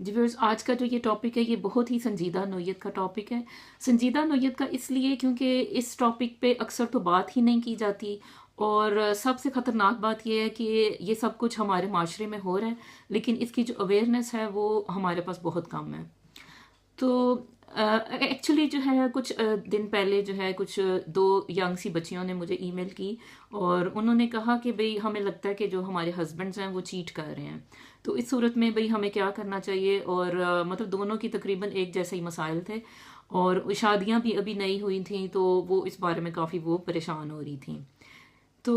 जी viewers, आज का जो ये टॉपिक है ये बहुत ही संजीदा नोयत का टॉपिक है। संजीदा नोयत का इसलिए क्योंकि इस टॉपिक पे अक्सर तो बात ही नहीं की जाती। और सबसे ख़तरनाक बात यह है कि ये सब कुछ हमारे माशरे में हो रहा है, लेकिन इसकी जो अवेयरनेस है वो हमारे पास बहुत कम है। तो एक्चुअली जो है कुछ दिन पहले जो है कुछ दो यंग सी बच्चियों ने मुझे ईमेल की। और उन्होंने कहा कि भाई हमें लगता है कि जो हमारे हस्बैंड्स हैं वो चीट कर रहे हैं। तो इस सूरत में भाई हमें क्या करना चाहिए। और मतलब दोनों की तकरीबन एक जैसे ही मसाइल थे। और शादियां भी अभी नई हुई थी, तो वो इस बारे में काफ़ी वो परेशान हो रही थी। तो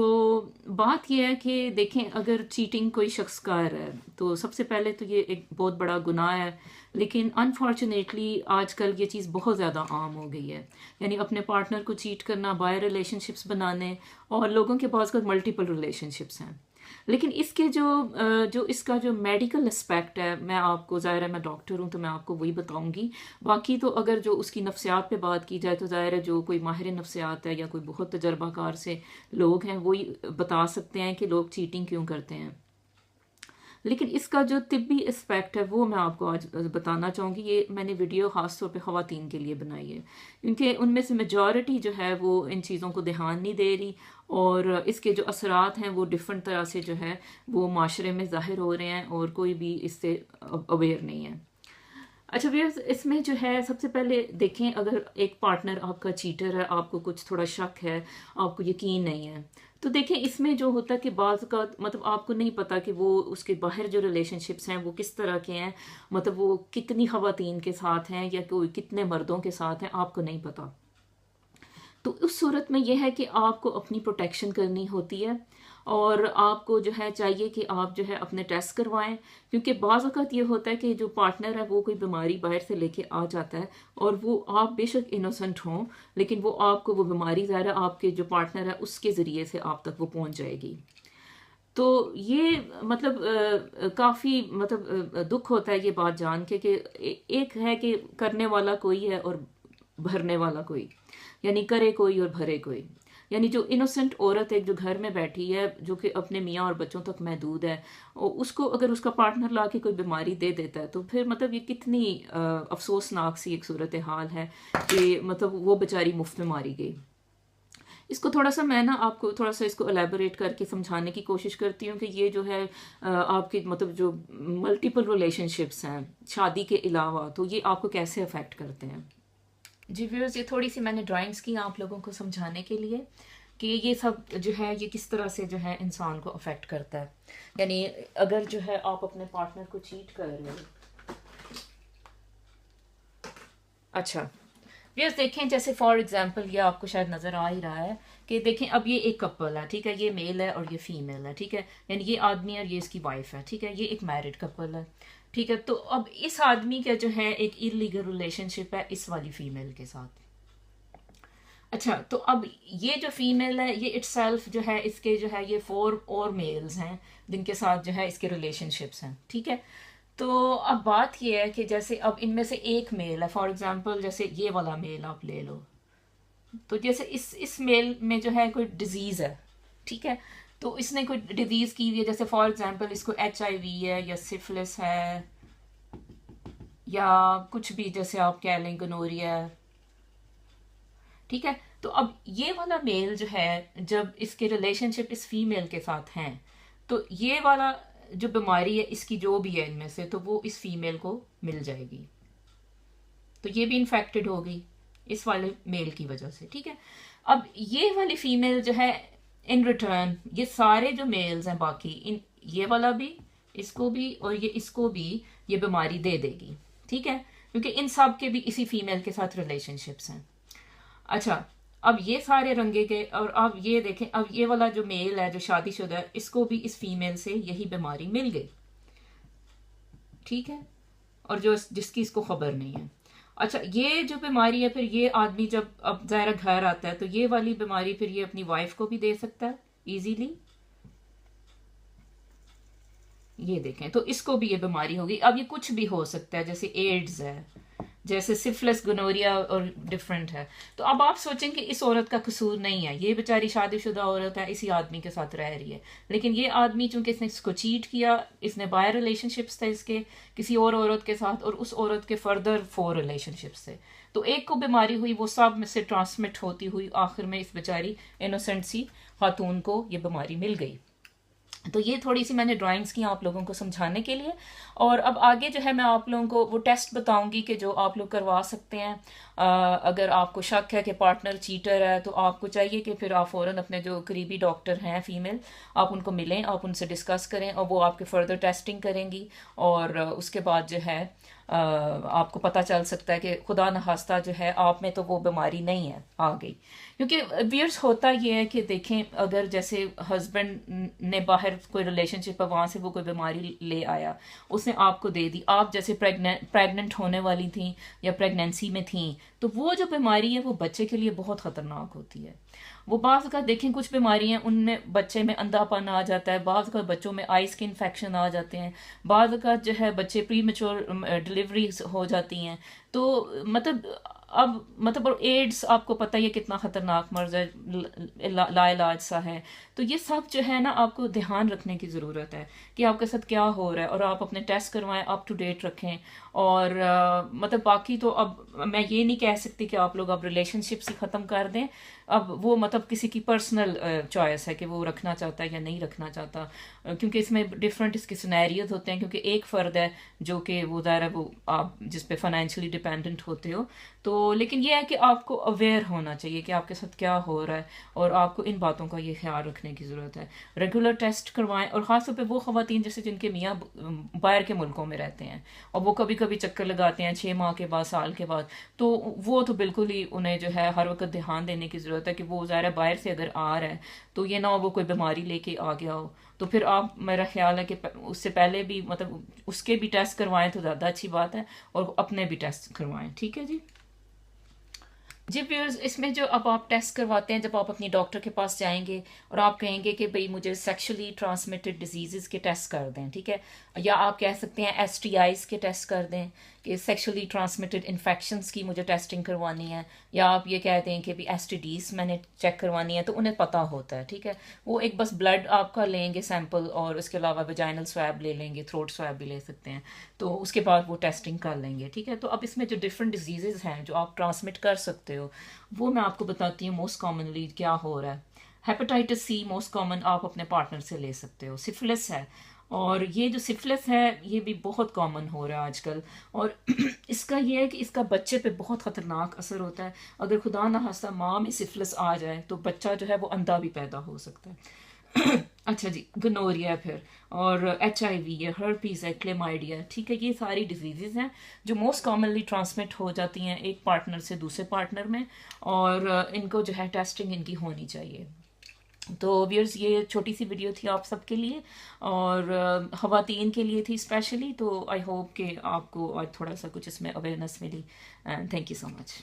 बात यह है कि देखें, अगर चीटिंग कोई शख्स कर रहा है तो सबसे पहले तो ये एक बहुत बड़ा गुनाह है। लेकिन अनफॉर्चुनेटली आजकल ये चीज़ बहुत ज़्यादा आम हो गई है। यानी अपने पार्टनर को चीट करना, बाय रिलेशनशिप्स बनाने, और लोगों के पास मल्टीपल रिलेशनशिप्स हैं। लेकिन इसके जो इसका जो मेडिकल एस्पेक्ट है, मैं आपको, ज़ाहिर है मैं डॉक्टर हूँ तो मैं आपको वही बताऊंगी। बाकी तो अगर जो उसकी नफ्सियात पे बात की जाए तो ज़ाहिर है जो कोई माहिर नफ्सियात है या कोई बहुत तजर्बाकार से लोग हैं वही बता सकते हैं कि लोग चीटिंग क्यों करते हैं। लेकिन इसका जो तिब्बी एस्पेक्ट है वो मैं आपको आज बताना चाहूँगी। ये मैंने वीडियो ख़ास तौर पे ख़वातीन के लिए बनाई है, क्योंकि उनमें से मेजॉरिटी जो है वो इन चीज़ों को ध्यान नहीं दे रही। और इसके जो असरात हैं वो डिफरेंट तरह से जो है वो माशरे में ज़ाहिर हो रहे हैं, और कोई भी इससे अवेयर नहीं है। अच्छा भैया, इसमें जो है सबसे पहले देखें, अगर एक पार्टनर आपका चीटर है, आपको कुछ थोड़ा शक है, आपको यकीन नहीं है, तो देखें इसमें जो होता है कि बाज़ का मतलब आपको नहीं पता कि वो उसके बाहर जो रिलेशनशिप्स हैं वो किस तरह के हैं। मतलब वो कितनी ख़वातीन के साथ हैं या कोई कितने मर्दों के साथ हैं, आपको नहीं पता। तो उस सूरत में यह है कि आपको अपनी प्रोटेक्शन करनी होती है। और आपको जो है चाहिए कि आप जो है अपने टेस्ट करवाएं, क्योंकि बाज़ अवत ये होता है कि जो पार्टनर है वो कोई बीमारी बाहर से लेके आ जाता है, और वो आप बेशक इनोसेंट हों, लेकिन वो आपको वो बीमारी ज़ाहिर है आपके जो पार्टनर है उसके ज़रिए से आप तक वो पहुंच जाएगी। तो ये मतलब काफ़ी मतलब दुख होता है ये बात जान के कि एक है कि करने वाला कोई है और भरने वाला कोई। यानी करे कोई और भरे कोई। यानी जो इनोसेंट औरत एक जो घर में बैठी है, जो कि अपने मियाँ और बच्चों तक महदूद है, और उसको अगर उसका पार्टनर ला के कोई बीमारी दे देता है तो फिर मतलब ये कितनी अफसोसनाक सी एक सूरत हाल है कि मतलब वो बेचारी मुफ्त में मारी गई। इसको थोड़ा सा मैं ना आपको थोड़ा सा इसको एलेबोरेट करके समझाने की कोशिश करती हूँ कि ये जो है आपकी मतलब जो मल्टीपल रिलेशनशिप्स हैं शादी के अलावा, तो ये आपको कैसे अफेक्ट करते हैं। जी व्यूअर्स, ये थोड़ी सी मैंने ड्राइंग्स की आप लोगों को समझाने के लिए कि ये सब जो है ये किस तरह से जो है इंसान को अफेक्ट करता है। यानी अगर जो है आप अपने पार्टनर को चीट कर रहे हो। अच्छा व्यूअर्स, देखें जैसे फॉर एग्जांपल ये आपको शायद नज़र आ ही रहा है कि देखें अब ये एक कपल है, ठीक है, ये मेल है और ये फीमेल है, ठीक है, यानी ये आदमी है और ये इसकी वाइफ है, ठीक है, ये एक मैरिड कपल है, ठीक है। तो अब इस आदमी का जो है एक इलीगल रिलेशनशिप है इस वाली फीमेल के साथ। अच्छा, तो अब ये जो फीमेल है ये इटसेल्फ जो है इसके जो है ये 4 और मेल्स हैं जिनके साथ जो है इसके रिलेशनशिप्स हैं, ठीक है। तो अब बात ये है कि जैसे अब इनमें से एक मेल है, फॉर एग्जांपल जैसे ये वाला मेल आप ले लो। तो जैसे इस मेल में जो है कोई डिजीज है, ठीक है, तो इसने कोई डिजीज की हुई है, जैसे फॉर एग्जांपल इसको HIV है या सिफिलिस है या कुछ भी, जैसे आप कह लें गोनोरिया है, ठीक है। तो अब ये वाला मेल जो है जब इसके रिलेशनशिप इस फीमेल के साथ हैं, तो ये वाला जो बीमारी है इसकी जो भी है इनमें से, तो वो इस फीमेल को मिल जाएगी। तो ये भी इन्फेक्टेड होगी इस वाले मेल की वजह से, ठीक है। अब ये वाली फीमेल जो है इन रिटर्न ये सारे जो मेल्स हैं बाकी इन, ये वाला भी, इसको भी और ये इसको भी ये बीमारी दे देगी, ठीक है, क्योंकि इन सब के भी इसी फीमेल के साथ रिलेशनशिप्स हैं। अच्छा, अब ये सारे रंगे के, और अब ये देखें अब ये वाला जो मेल है जो शादीशुदा है इसको भी इस फीमेल से यही बीमारी मिल गई, ठीक है, और जो जिसकी इसको खबर नहीं है। अच्छा, ये जो बीमारी है फिर ये आदमी जब अब ज़ाहिर घर आता है तो ये वाली बीमारी फिर ये अपनी वाइफ को भी दे सकता है इजीली। ये देखें तो इसको भी ये बीमारी होगी। अब ये कुछ भी हो सकता है, जैसे एड्स है, जैसे सिफिलिस गोनोरिया और डिफरेंट है। तो अब आप सोचें कि इस औरत का कसूर नहीं है, ये बेचारी शादीशुदा औरत है, इसी आदमी के साथ रह रही है, लेकिन ये आदमी चूंकि इसने इसको चीट किया, इसने बाय रिलेशनशिप्स थे इसके किसी और औरत के साथ, और उस औरत के फर्दर 4 रिलेशनशिप्स थे, तो एक को बीमारी हुई, वो सब में से ट्रांसमिट होती हुई आखिर में इस बेचारी इनोसेंट सी खातून को ये बीमारी मिल गई। तो ये थोड़ी सी मैंने ड्राइंग्स की आप लोगों को समझाने के लिए। और अब आगे जो है मैं आप लोगों को वो टेस्ट बताऊंगी कि जो आप लोग करवा सकते हैं। अगर आपको शक है कि पार्टनर चीटर है, तो आपको चाहिए कि फिर आप फ़ौरन अपने जो करीबी डॉक्टर हैं फीमेल, आप उनको मिलें, आप उनसे डिस्कस करें, और वो आपके फर्दर टेस्टिंग करेंगी, और उसके बाद जो है आपको पता चल सकता है कि खुदा न खास्ता जो है आप में तो वो बीमारी नहीं है आ गई। क्योंकि वियर्स होता ये है कि देखें, अगर जैसे हस्बैंड ने बाहर कोई रिलेशनशिप है, वहाँ से वो कोई बीमारी ले आया, उसने आपको दे दी, आप जैसे प्रेग्नेंट होने वाली थी या प्रेगनेंसी में थी, तो वो जो बीमारी है वो बच्चे के लिए बहुत ख़तरनाक होती है। वो बाज़ का देखें, कुछ बीमारियां उनमें बच्चे में अंधापन आ जाता है, बाज़ का बच्चों में आइस के इन्फेक्शन आ जाते हैं, बाज़ का जो है बच्चे प्री मेच्योर डिलीवरी हो जाती हैं। तो मतलब और एड्स आपको पता ही है कितना खतरनाक मर्ज है, लाइलाज सा है। तो ये सब जो है ना आपको ध्यान रखने की ज़रूरत है कि आपके साथ क्या हो रहा है, और आप अपने टेस्ट करवाएं, अप टू डेट रखें। और मतलब बाकी तो अब मैं ये नहीं कह सकती कि आप लोग अब रिलेशनशिप्स ही ख़त्म कर दें। अब वो मतलब किसी की पर्सनल चॉइस है कि वो रखना चाहता है या नहीं रखना चाहता, क्योंकि इसमें डिफरेंट इसके सिनेरियोज होते हैं। क्योंकि एक फ़र्द है जो कि वो ज़ाहिर है वो आप जिस पे फाइनेंशियली डिपेंडेंट होते हो, तो लेकिन ये है कि आपको अवेयर होना चाहिए कि आपके साथ क्या हो रहा है, और आपको इन बातों का ये ख्याल रखने की ज़रूरत है। रेगुलर टेस्ट करवाएं, और ख़ासतौर पे वो ख़वातीन जैसे जिनके मियाँ बाहर के मुल्कों में रहते हैं, और वो कभी कभी चक्कर लगाते हैं 6 माह के बाद, साल के बाद, तो वो तो बिल्कुल ही उन्हें जो है हर वक्त ध्यान देने की ज़रूरत है कि वो ज़ाहिर है बाहर से अगर आ रहा है तो ये ना हो वो कोई बीमारी लेके आ गया हो। तो फिर आप, मेरा ख्याल है कि उससे पहले भी मतलब उसके भी टेस्ट करवाएं तो ज़्यादा अच्छी बात है, और अपने भी टेस्ट करवाएं। ठीक है जी। जी व्यूअर्स, इसमें जो अब आप टेस्ट करवाते हैं, जब आप अपनी डॉक्टर के पास जाएंगे और आप कहेंगे कि भाई मुझे सेक्सुअली ट्रांसमिटेड डिजीज़ के टेस्ट कर दें, ठीक है, या आप कह सकते हैं एसटीआईज के टेस्ट कर दें, कि सेक्सुअली ट्रांसमिटेड इन्फेक्शंस की मुझे टेस्टिंग करवानी है, या आप ये कहते हैं कि भी एसटीडीज मैंने चेक करवानी है, तो उन्हें पता होता है। ठीक है, वो एक बस ब्लड आपका लेंगे सैंपल, और उसके अलावा वेजाइनल स्वैब ले लेंगे, थ्रोट स्वैब भी ले सकते हैं, तो उसके बाद वो टेस्टिंग कर लेंगे। ठीक है, तो अब इसमें जो डिफरेंट डिजीज़ हैं जो आप ट्रांसमिट कर सकते हो, वो मैं आपको बताती हूँ मोस्ट कॉमनली क्या हो रहा है। हेपेटाइटिस सी मोस्ट कॉमन आप अपने पार्टनर से ले सकते हो। सिफिलिस है, और ये जो सिफिलिस है ये भी बहुत कॉमन हो रहा है आजकल, और इसका ये है कि इसका बच्चे पे बहुत ख़तरनाक असर होता है। अगर खुदा ना खास्ता माँ में सिफिलिस आ जाए तो बच्चा जो है वो अंधा भी पैदा हो सकता है। अच्छा जी, गनोरिया है फिर, और HIV है, हर्पीस है, क्लेमाइडिया। ठीक है, ये सारी डिजीज़ हैं जो मोस्ट कॉमनली ट्रांसमिट हो जाती हैं एक पार्टनर से दूसरे पार्टनर में, और इनको जो है टेस्टिंग इनकी होनी चाहिए। तो व्यूअर्स, ये छोटी सी वीडियो थी आप सबके लिए, और ख़वातीन के लिए थी स्पेशली। तो आई होप कि आपको आज थोड़ा सा कुछ इसमें अवेयरनेस मिली। Thank you so much.